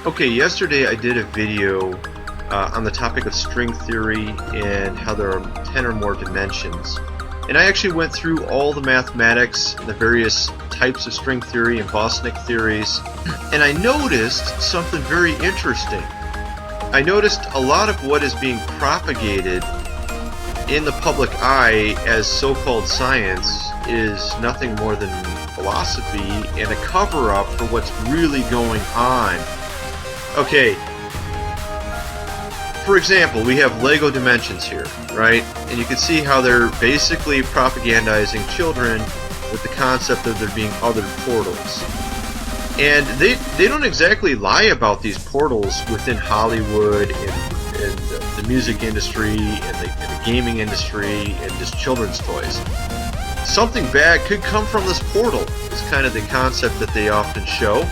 Okay, yesterday I did a video on the topic of string theory and how there are 10 or more dimensions. And I actually went through all the mathematics, the various types of string theory and Bosnick theories, and I noticed something very interesting. I noticed a lot of what is being propagated in the public eye as so-called science is nothing more than philosophy and a cover-up for what's really going on. Okay, for example, we have Lego dimensions here, right? And you can see how they're basically propagandizing children with the concept of there being other portals. And they don't exactly lie about these portals within Hollywood and the music industry and the gaming industry and just children's toys. Something bad could come from this portal. It's kind of the concept that they often show.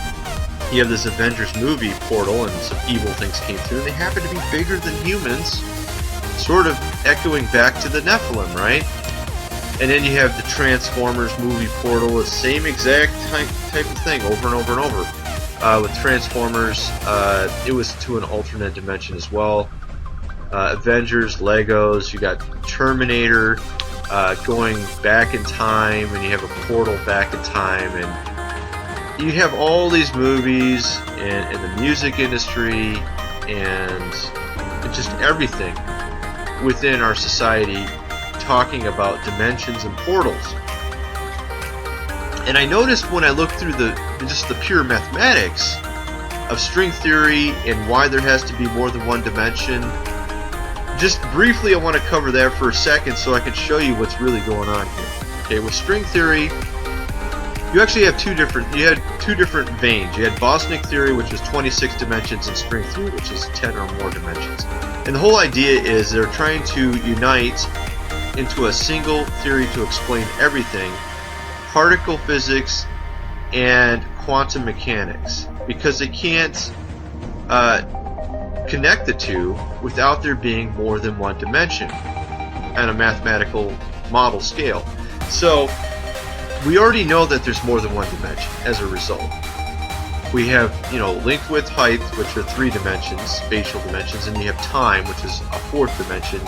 You have this Avengers movie portal and some evil things came through and they happen to be bigger than humans, sort of echoing back to the Nephilim, right? And then you have the Transformers movie portal, the same exact type of thing over and over and over. With Transformers, it was to an alternate dimension as well. Avengers, Legos, you got Terminator going back in time, and you have a portal back in time, and you have all these movies and the music industry and just everything within our society talking about dimensions and portals. And I noticed when I looked through just the pure mathematics of string theory and why there has to be more than one dimension. Just briefly, I want to cover that for a second so I can show you what's really going on here. Okay, with string theory, you actually have two different veins. You had Bosnick theory, which is 26 dimensions, and string theory, which is 10 or more dimensions. And the whole idea is they're trying to unite into a single theory to explain everything: particle physics and quantum mechanics, because they can't connect the two without there being more than one dimension on a mathematical model scale. So we already know that there's more than one dimension as a result. We have, length, width, height, which are 3 dimensions, spatial dimensions, and you have time, which is a 4th dimension,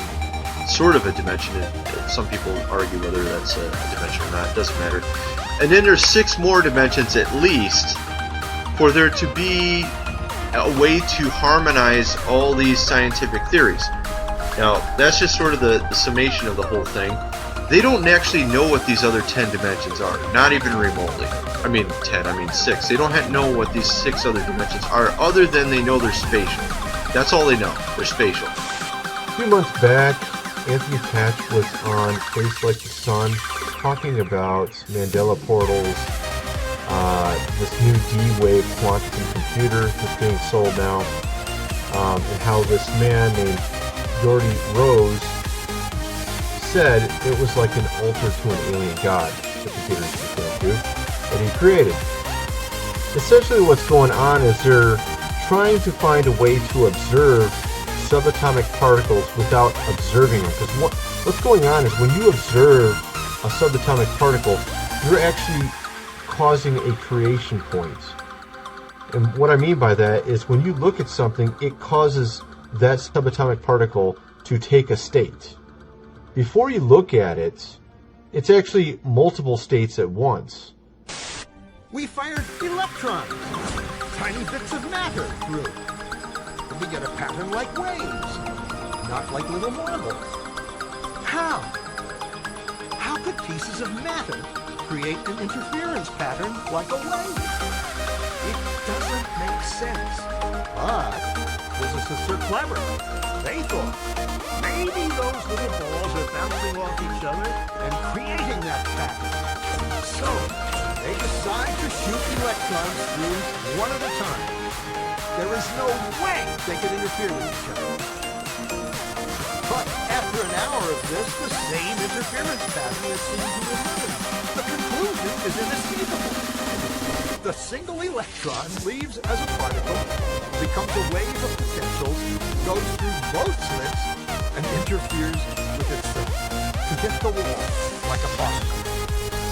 sort of a dimension. Some people argue whether that's a dimension or not, it doesn't matter. And then there's 6 more dimensions at least for there to be a way to harmonize all these scientific theories. Now, that's just sort of the summation of the whole thing. They don't actually know what these other 10 dimensions are, not even remotely. I mean 10, I mean 6. They don't know what these 6 other dimensions are, other than they know they're spatial. That's all they know, they're spatial. A few months back, Anthony Patch was on Face Like the Sun talking about Mandela portals, this new D-Wave quantum computer that's being sold now, and how this man named Jordy Rose said it was like an altar to an alien god, the computer's referring to, that he created. Essentially what's going on is they're trying to find a way to observe subatomic particles without observing them. Because what's going on is when you observe a subatomic particle, you're actually causing a creation point. And what I mean by that is when you look at something, it causes that subatomic particle to take a state. Before you look at it, it's actually multiple states at once. We fired electrons, tiny bits of matter through. And we get a pattern like waves, not like little marbles. How? How could pieces of matter create an interference pattern like a wave? It doesn't make sense. But physicists are clever. They thought maybe those little balls are bouncing off each other and creating that pattern. So they decide to shoot electrons through one at a time. There is no way they can interfere with each other. But after an hour of this, the same interference pattern is seen to emerge. The conclusion is inescapable. The single electron leaves as a particle, becomes a wave of potentials, goes through both slits, and interferes with itself to hit the wall like a particle.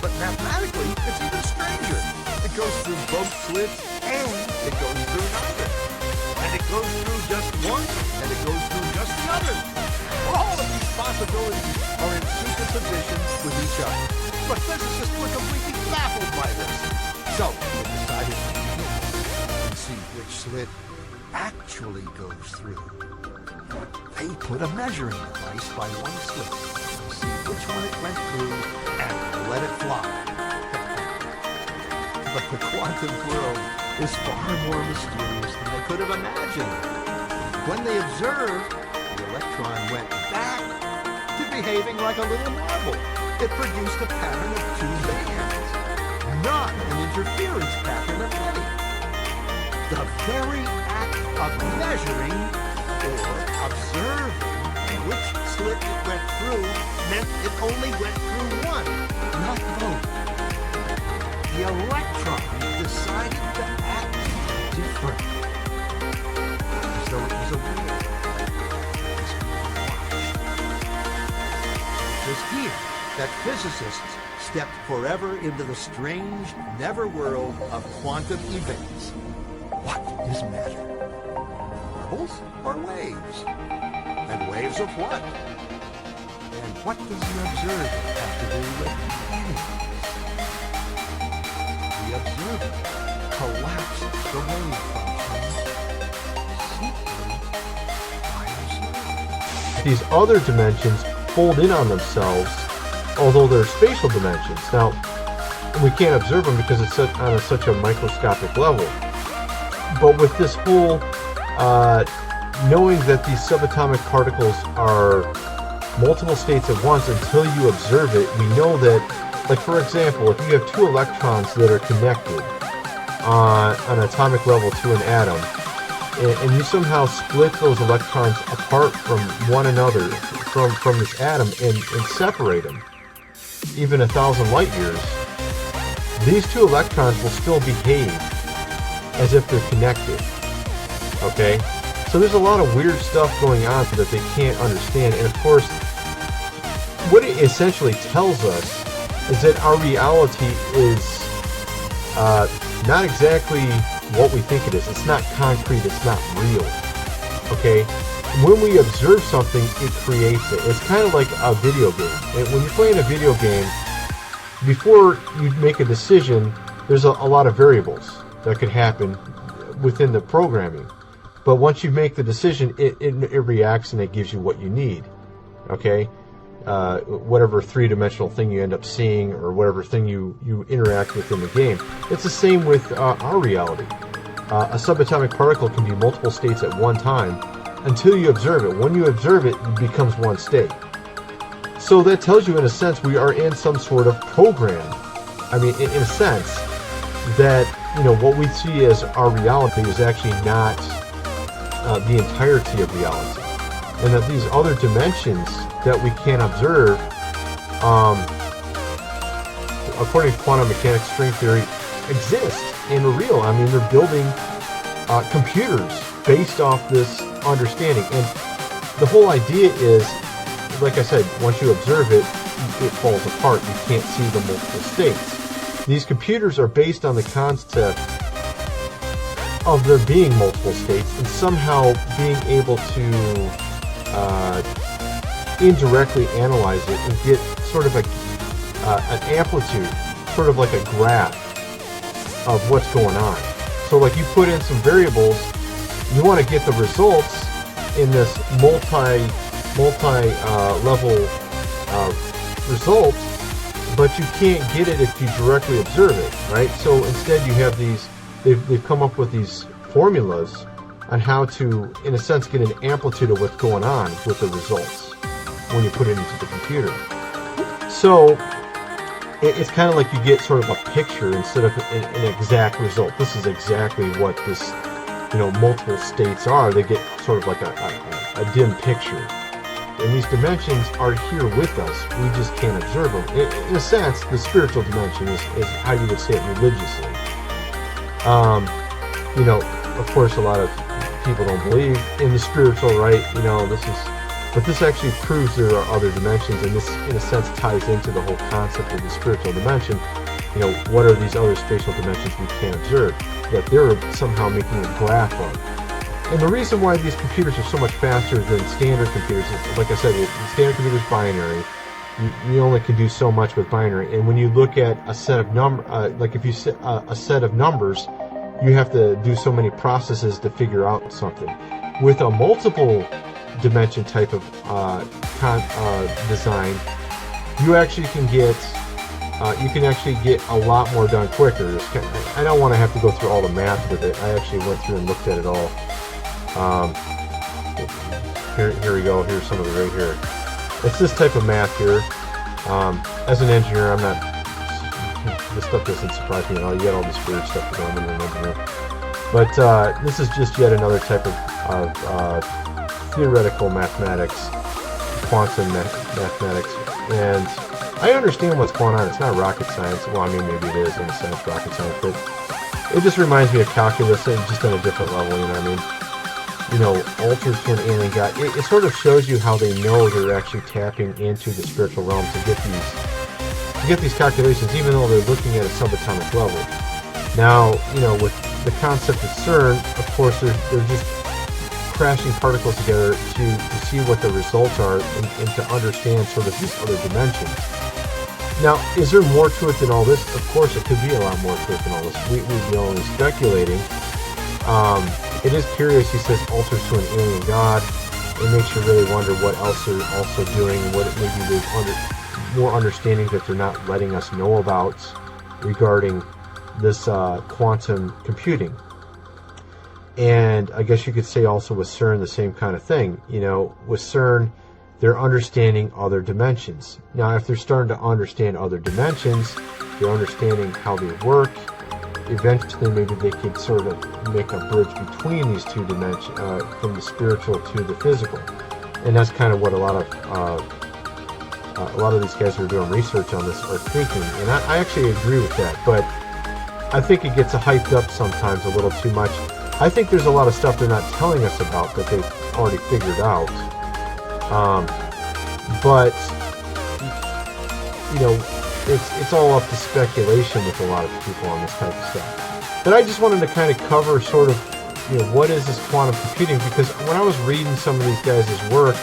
But mathematically, it's even stranger. It goes through both slits and it goes through neither. goes through just one, and it goes through just the other. All of these possibilities are in superposition with each other. But physicists were completely baffled by this. So they decided to begin and see which slit actually goes through. They put a measuring device by one slit to see which one it went through and let it fly. But the quantum world is far more mysterious than they could have imagined. When they observed, the electron went back to behaving like a little marble. It produced a pattern of two bands, not an interference pattern of many. The very act of measuring or observing which slit it went through meant it only went through one, not both. The electron decided to act different, as though it was a wheel. It was here that physicists stepped forever into the strange, never world of quantum events. What is matter? Marbles or waves? And waves of what? And what does the observer have to do with anything? The observer collapsed the wave function simply by observing. These other dimensions fold in on themselves, although they're spatial dimensions. Now, we can't observe them because it's on such a microscopic level. But with this whole knowing that these subatomic particles are multiple states at once until you observe it, we know that, like for example, if you have two electrons that are connected on an atomic level to an atom, and you somehow split those electrons apart from one another, from this atom, and separate them, even 1,000 light years, these two electrons will still behave as if they're connected. Okay? So there's a lot of weird stuff going on that they can't understand. And of course, what it essentially tells us is that our reality is not exactly what we think it is. It's not concrete. It's not real. Okay? When we observe something, it creates it. It's kind of like a video game. And when you're playing a video game, before you make a decision, there's a lot of variables that could happen within the programming. But once you make the decision, it reacts and it gives you what you need. Okay? Whatever three-dimensional thing you end up seeing, or whatever thing you interact with in the game. It's the same with our reality. A subatomic particle can be multiple states at one time until you observe it. When you observe it, it becomes one state. So that tells you, in a sense, we are in some sort of program. I mean, in a sense, that, you know, what we see as our reality is actually not the entirety of reality, and that these other dimensions that we can't observe, according to quantum mechanics, string theory, exist and are real. I mean, they're building computers based off this understanding, and the whole idea is, like I said, once you observe it, it falls apart. You can't see the multiple states. These computers are based on the concept of there being multiple states, and somehow being able to indirectly analyze it and get sort of an amplitude, sort of like a graph of what's going on. So like you put in some variables, you want to get the results in this multi-level result, but you can't get it if you directly observe it, right? So instead you have these, they've come up with these formulas on how to, in a sense, get an amplitude of what's going on with the results when you put it into the computer. So it's kind of like you get sort of a picture instead of an exact result. This is exactly what this, you know, multiple states are. They get sort of like a dim picture. And these dimensions are here with us. We just can't observe them. In a sense, the spiritual dimension is how you would say it religiously. You know, of course, a lot of people don't believe in the spiritual, right? You know, but this actually proves there are other dimensions, and this, in a sense, ties into the whole concept of the spiritual dimension. You know, what are these other spatial dimensions we can't observe that they're somehow making a graph of? And the reason why these computers are so much faster than standard computers is, like I said, the standard computer is binary. You only can do so much with binary. And when you look at a set of like if you set a set of numbers, you have to do so many processes to figure out something. With a multiple dimension type of design, you actually can get a lot more done quicker. I don't want to have to go through all the math with it. I actually went through and looked at it all. Here we go. Here's some of it right here. It's this type of math here. As an engineer, this stuff doesn't surprise me at all. You got all this weird stuff going on in an engineer. But this is just yet another type of theoretical mathematics, quantum mathematics. And I understand what's going on. It's not rocket science. Well, I mean, maybe it is in a sense rocket science, but it just reminds me of calculus, and just on a different level, you know what I mean? You know, alters to an alien god. It sort of shows you how they know they're actually tapping into the spiritual realm to get these calculations, even though they're looking at a subatomic level. Now, you know, with the concept of CERN, of course, they're just crashing particles together to see what the results are and to understand sort of these other dimensions. Now, is there more to it than all this? Of course, it could be a lot more to it than all this. We'd be only speculating. It is curious, he says, alters to an alien god. It makes you really wonder what else they're also doing, what it maybe there's more understanding that they're not letting us know about regarding this quantum computing. And I guess you could say also with CERN the same kind of thing. You know, with CERN, they're understanding other dimensions. Now, if they're starting to understand other dimensions, they're understanding how they work. Eventually, maybe they could sort of make a bridge between these two dimensions, from the spiritual to the physical. And that's kind of what a lot of these guys who are doing research on this are thinking. And I actually agree with that. But I think it gets hyped up sometimes a little too much. I think there's a lot of stuff they're not telling us about that they've already figured out. But you know, it's all up to speculation with a lot of people on this type of stuff. But I just wanted to kind of cover sort of, you know, what is this quantum computing? Because when I was reading some of these guys' work,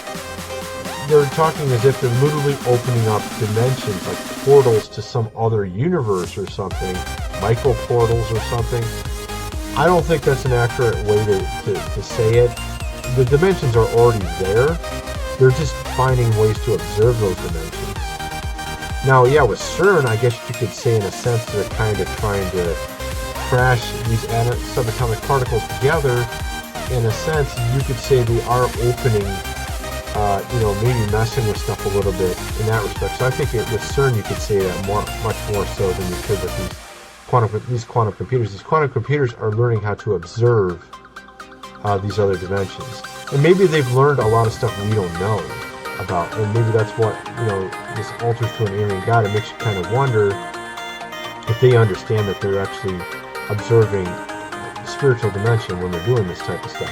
they're talking as if they're literally opening up dimensions, like portals to some other universe or something, micro portals or something. I don't think that's an accurate way to say it. The dimensions are already there. They're just finding ways to observe those dimensions. Now, yeah, with CERN, I guess you could say in a sense they're kind of trying to crash these subatomic particles together. In a sense, you could say they are opening, you know, maybe messing with stuff a little bit in that respect. So I think with CERN you could say that much more so than you could with these quantum computers. These quantum computers are learning how to observe these other dimensions. And maybe they've learned a lot of stuff we don't know about. And maybe that's what, you know, this alters to an alien god. It makes you kind of wonder if they understand that they're actually observing spiritual dimension when they're doing this type of stuff.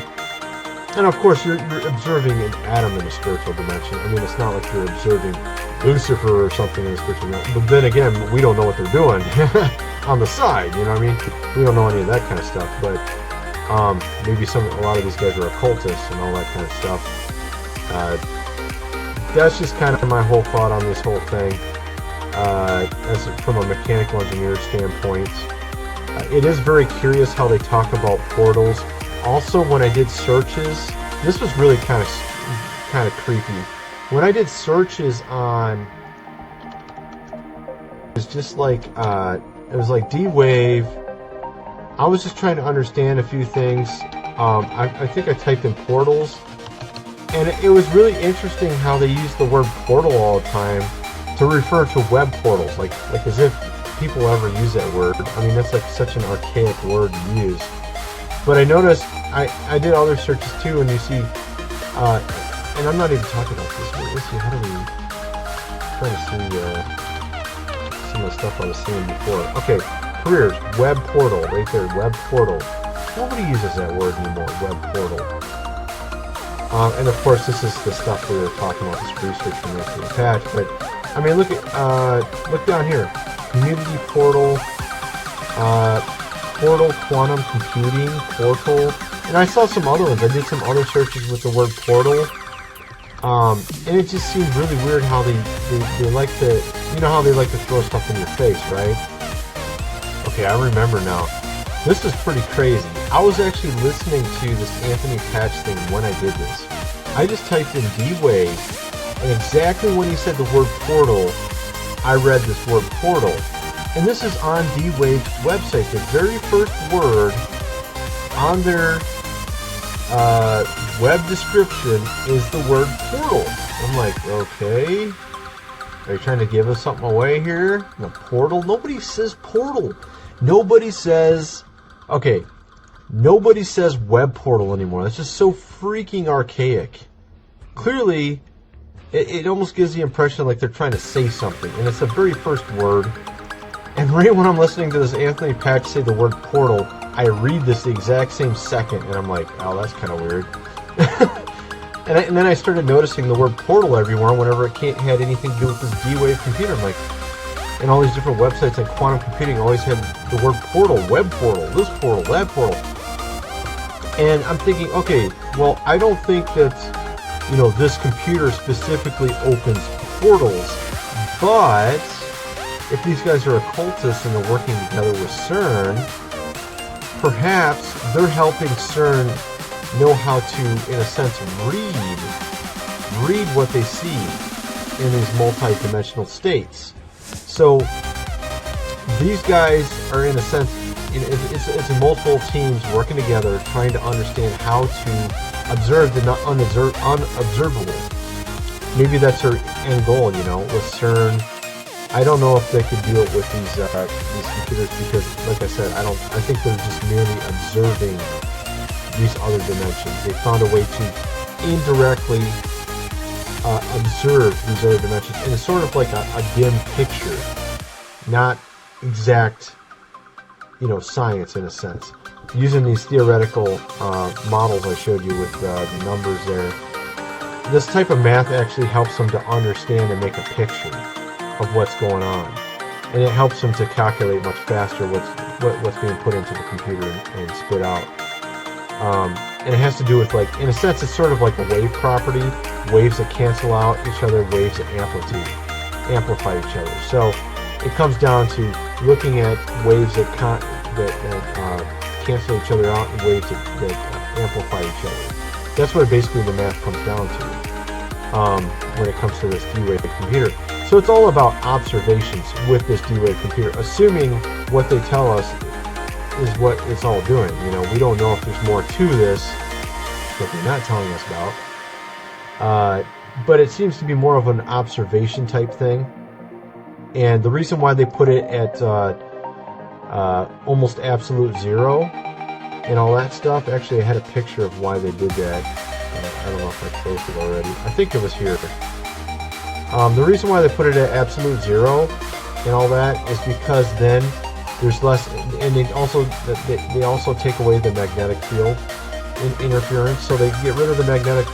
And of course, you're observing an atom in a spiritual dimension. I mean, it's not like you're observing Lucifer or something in a spiritual dimension. But then again, we don't know what they're doing on the side, you know what I mean? We don't know any of that kind of stuff. But maybe a lot of these guys are occultists and all that kind of stuff. That's just kind of my whole thought on this whole thing. From a mechanical engineer standpoint, it is very curious how they talk about portals. Also, when I did searches, this was really kind of creepy. When I did searches on, it's just like it was like D-Wave. I was just trying to understand a few things. I think I typed in portals, and it was really interesting how they use the word portal all the time to refer to web portals, like as if people ever use that word. I mean, that's like such an archaic word to use. But I noticed I did other searches too, and you see, and I'm not even talking about this. Let's see, how do we try to see some of the stuff I was seeing before? Okay, careers, web portal, right there, web portal. Nobody uses that word anymore, web portal. And of course, this is the stuff we were talking about, this research from the patch. But I mean, look down here, community portal, portal, quantum computing, portal. And I saw some other ones. I did some other searches with the word portal. And it just seemed really weird how they like to, you know how they like to throw stuff in your face, right? Okay, I remember now. This is pretty crazy. I was actually listening to this Anthony Patch thing when I did this. I just typed in D-Wave, and exactly when he said the word portal, I read this word portal. And this is on D-Wave's website. The very first word on their web description is the word portal. I'm like, okay, are you trying to give us something away here? The portal? Nobody says portal. Nobody says, okay, nobody says web portal anymore. That's just so freaking archaic. Clearly, it almost gives the impression like they're trying to say something, and it's the very first word. And right when I'm listening to this Anthony Patch say the word portal, I read this the exact same second, and I'm like, oh, that's kind of weird. and then I started noticing the word portal everywhere whenever it had anything to do with this D-Wave computer. I'm like, and all these different websites like quantum computing always have the word portal, web portal, this portal, that portal. And I'm thinking, okay, well, I don't think that, you know, this computer specifically opens portals, but if these guys are occultists and they're working together with CERN, perhaps they're helping CERN know how to, in a sense, read what they see in these multi-dimensional states. So these guys are, in a sense, it's multiple teams working together trying to understand how to observe the unobservable. Maybe that's their end goal, you know, with CERN. I don't know if they could do it with these computers because, like I said, I think they're just merely observing these other dimensions. They found a way to indirectly observe these other dimensions, and it's sort of like a dim picture, not exact, you know, science in a sense. Using these theoretical models I showed you with the numbers there, this type of math actually helps them to understand and make a picture of what's going on, and it helps them to calculate much faster what's being put into the computer and spit out. And it has to do with, like, in a sense, it's sort of like a wave property, waves that cancel out each other, waves that amplify each other. So it comes down to looking at waves that cancel each other out and waves that amplify each other. That's what basically the math comes down to when it comes to this D-Wave computer. So it's all about observations with this D-Wave computer, assuming what they tell us is what it's all doing. You know, we don't know if there's more to this that they're not telling us about. But it seems to be more of an observation type thing. And the reason why they put it at almost absolute zero and all that stuff, actually I had a picture of why they did that. I don't know if I closed it already. I think it was here. The reason why they put it at absolute zero and all that is because then there's less, and they also take away the magnetic field interference. So they get rid of the magnetic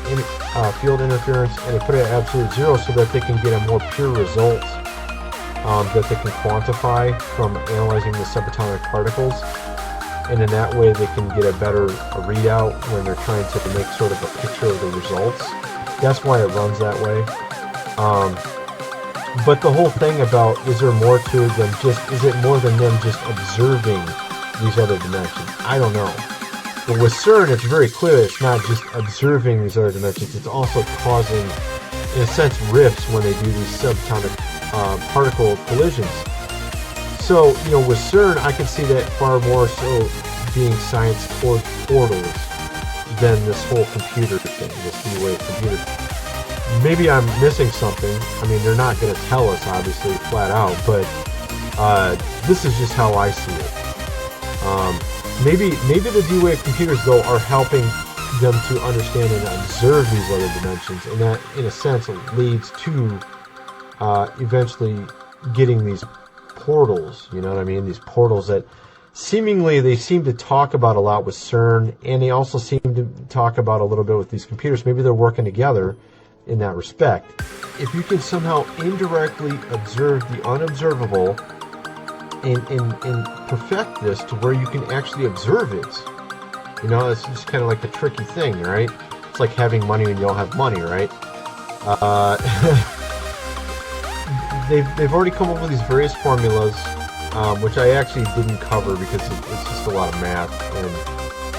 field interference and they put it at absolute zero so that they can get a more pure result that they can quantify from analyzing the subatomic particles. And in that way they can get a better readout when they're trying to make sort of a picture of the results. That's why it runs that way. But the whole thing about, is there more to it than just, is it more than them just observing these other dimensions? I don't know. But with CERN, it's very clear it's not just observing these other dimensions, it's also causing, in a sense, rifts when they do these subatomic particle collisions. So, you know, with CERN, I can see that far more so being science towards portals than this whole computer thing, this D-Wave computer. Maybe I'm missing something. I mean, they're not going to tell us, obviously, flat out, but this is just how I see it. Maybe the D-Wave computers, though, are helping them to understand and observe these other dimensions, and that, in a sense, leads to eventually getting these portals, you know what I mean? These portals that seemingly they seem to talk about a lot with CERN, and they also seem to talk about a little bit with these computers. Maybe they're working together in that respect. If you can somehow indirectly observe the unobservable and perfect this to where you can actually observe it, You know, it's just kind of like a tricky thing, right? It's like having money when you don't have money, right? They've already come up with these various formulas, which I actually didn't cover because it's just a lot of math, and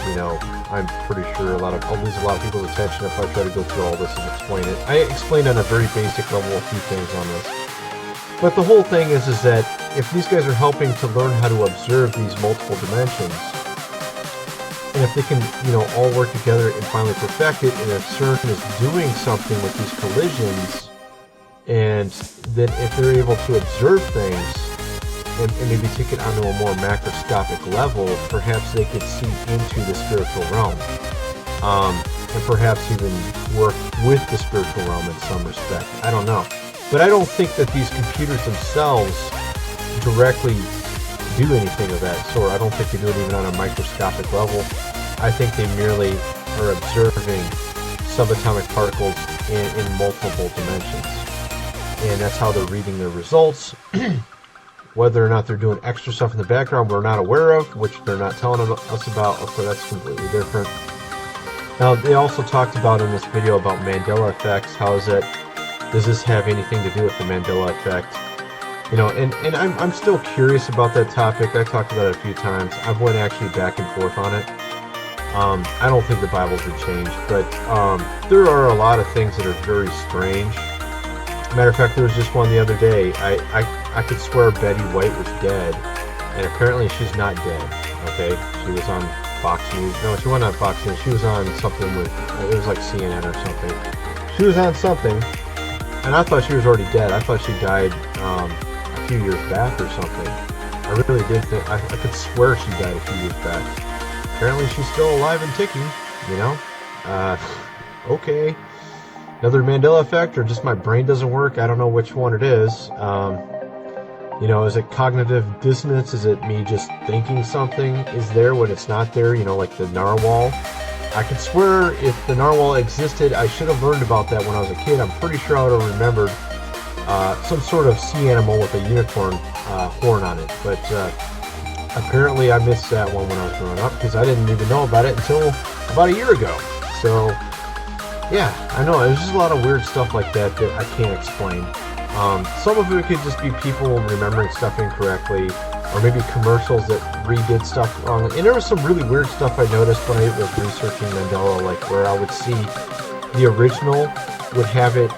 you know, I'm pretty sure I'll lose a lot of people's attention if I try to go through all this and explain it. I explained on a very basic level a few things on this. But the whole thing is that if these guys are helping to learn how to observe these multiple dimensions, and if they can, you know, all work together and finally perfect it, and if CERN is doing something with these collisions, and then if they're able to observe things and maybe take it onto a more macroscopic level, perhaps they could see into the spiritual realm, and perhaps even work with the spiritual realm in some respect. I don't know. But I don't think that these computers themselves directly do anything of that sort. I don't think they do it even on a microscopic level. I think they merely are observing subatomic particles in multiple dimensions. And that's how they're reading their results. Whether or not they're doing extra stuff in the background we're not aware of, which they're not telling us about, of course that's completely different. Now, they also talked about in this video about Mandela effects. How is it? Does this have anything to do with the Mandela effect? You know, and I'm still curious about that topic. I talked about it a few times. I've went actually back and forth on it. I don't think the Bible's been changed, but there are a lot of things that are very strange. Matter of fact, there was just one the other day. I could swear Betty White was dead, and apparently she's not dead. Okay, she was on Fox News. No, she wasn't on Fox News. She was on something with, it was like CNN or something. She was on something. And I thought she was already dead. I thought she died a few years back or something. I really did think, I could swear she died a few years back. Apparently she's still alive and ticking, you know? Okay. Another Mandela effect, or just my brain doesn't work? I don't know which one it is. You know, is it cognitive dissonance? Is it me just thinking something is there when it's not there? You know, like the narwhal. I could swear if the narwhal existed, I should have learned about that when I was a kid. I'm pretty sure I would have remembered some sort of sea animal with a unicorn horn on it. But apparently I missed that one when I was growing up because I didn't even know about it until about a year ago. So, yeah, I know. There's just a lot of weird stuff like that that I can't explain. Some of it could just be people remembering stuff incorrectly, or maybe commercials that redid stuff wrongly. And there was some really weird stuff I noticed when I was researching Mandela, like where I would see the original would have it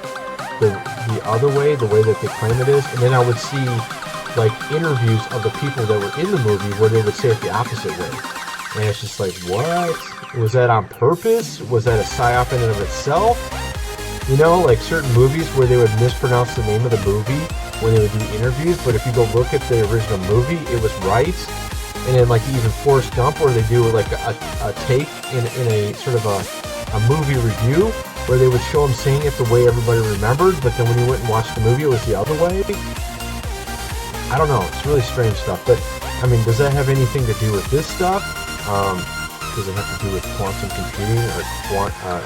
the other way, the way that they claim it is, and then I would see like interviews of the people that were in the movie where they would say it the opposite way. And it's just like, what? Was that on purpose? Was that a psyop in and of itself? You know, like certain movies where they would mispronounce the name of the movie when they would do interviews, but if you go look at the original movie, it was right. And then like even Forrest Gump, where they do like a take in a sort of a movie review, where they would show him saying it the way everybody remembered, but then when you went and watched the movie, it was the other way. I don't know, it's really strange stuff, but I mean, does that have anything to do with this stuff? Does it have to do with quantum computing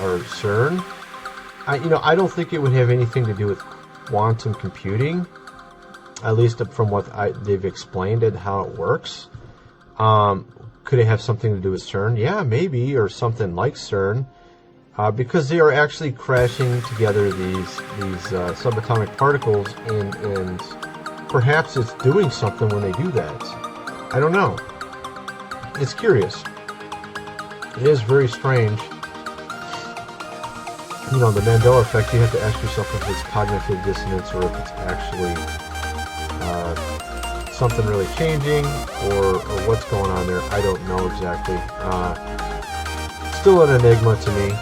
or CERN? I don't think it would have anything to do with quantum computing, at least from what they've explained and how it works. Could it have something to do with CERN? Yeah, maybe, or something like CERN, because they are actually crashing together these subatomic particles, and perhaps it's doing something when they do that. I don't know. It's curious. It is very strange. You know, the Mandela effect, you have to ask yourself if it's cognitive dissonance or if it's actually something really changing or what's going on there. I don't know exactly. Still an enigma to me.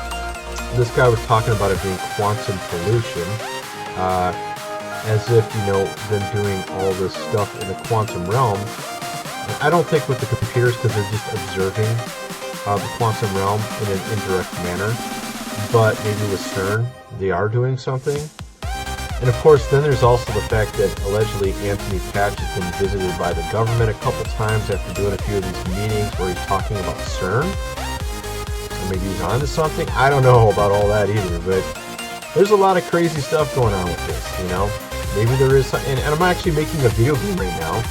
This guy was talking about it being quantum pollution, as if, you know, them doing all this stuff in the quantum realm. And I don't think with the computers, because they're just observing the quantum realm in an indirect manner. But maybe with CERN, they are doing something. And of course, then there's also the fact that allegedly Anthony Patch has been visited by the government a couple times after doing a few of these meetings where he's talking about CERN. Or maybe he's onto something. I don't know about all that either, but there's a lot of crazy stuff going on with this, you know. Maybe there is something, and I'm actually making a video game right now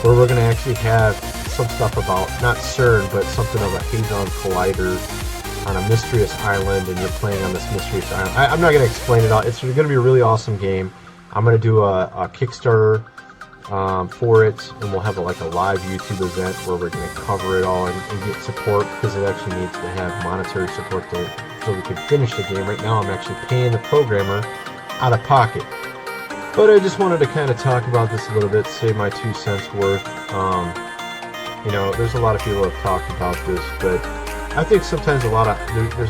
where we're going to actually have some stuff about, not CERN, but something of a Hadron Collider on a mysterious island, and you're playing on this mysterious island. I'm not going to explain it all. It's going to be a really awesome game. I'm going to do a Kickstarter for it, and we'll have like a live YouTube event where we're going to cover it all and get support, because it actually needs to have monetary support so we can finish the game. Right now I'm actually paying the programmer out of pocket. But I just wanted to kind of talk about this a little bit, say my 2 cents worth. You know, there's a lot of people that have talked about this, but I think sometimes there's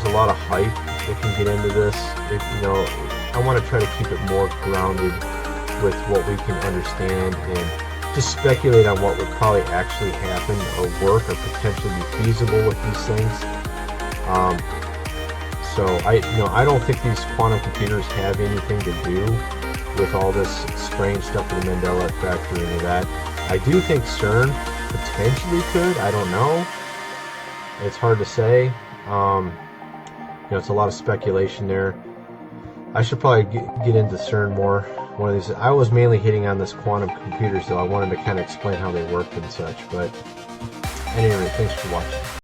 a lot of hype that can get into this. You know, I want to try to keep it more grounded with what we can understand, and just speculate on what would probably actually happen or work or potentially be feasible with these things. So I don't think these quantum computers have anything to do with all this strange stuff with the Mandela effect or any of that. I do think CERN potentially could. I don't know. It's hard to say. You know, it's a lot of speculation there. I should probably get into CERN more one of these. I was mainly hitting on this quantum computers, though. I wanted to kind of explain how they work and such. But anyway, thanks for watching.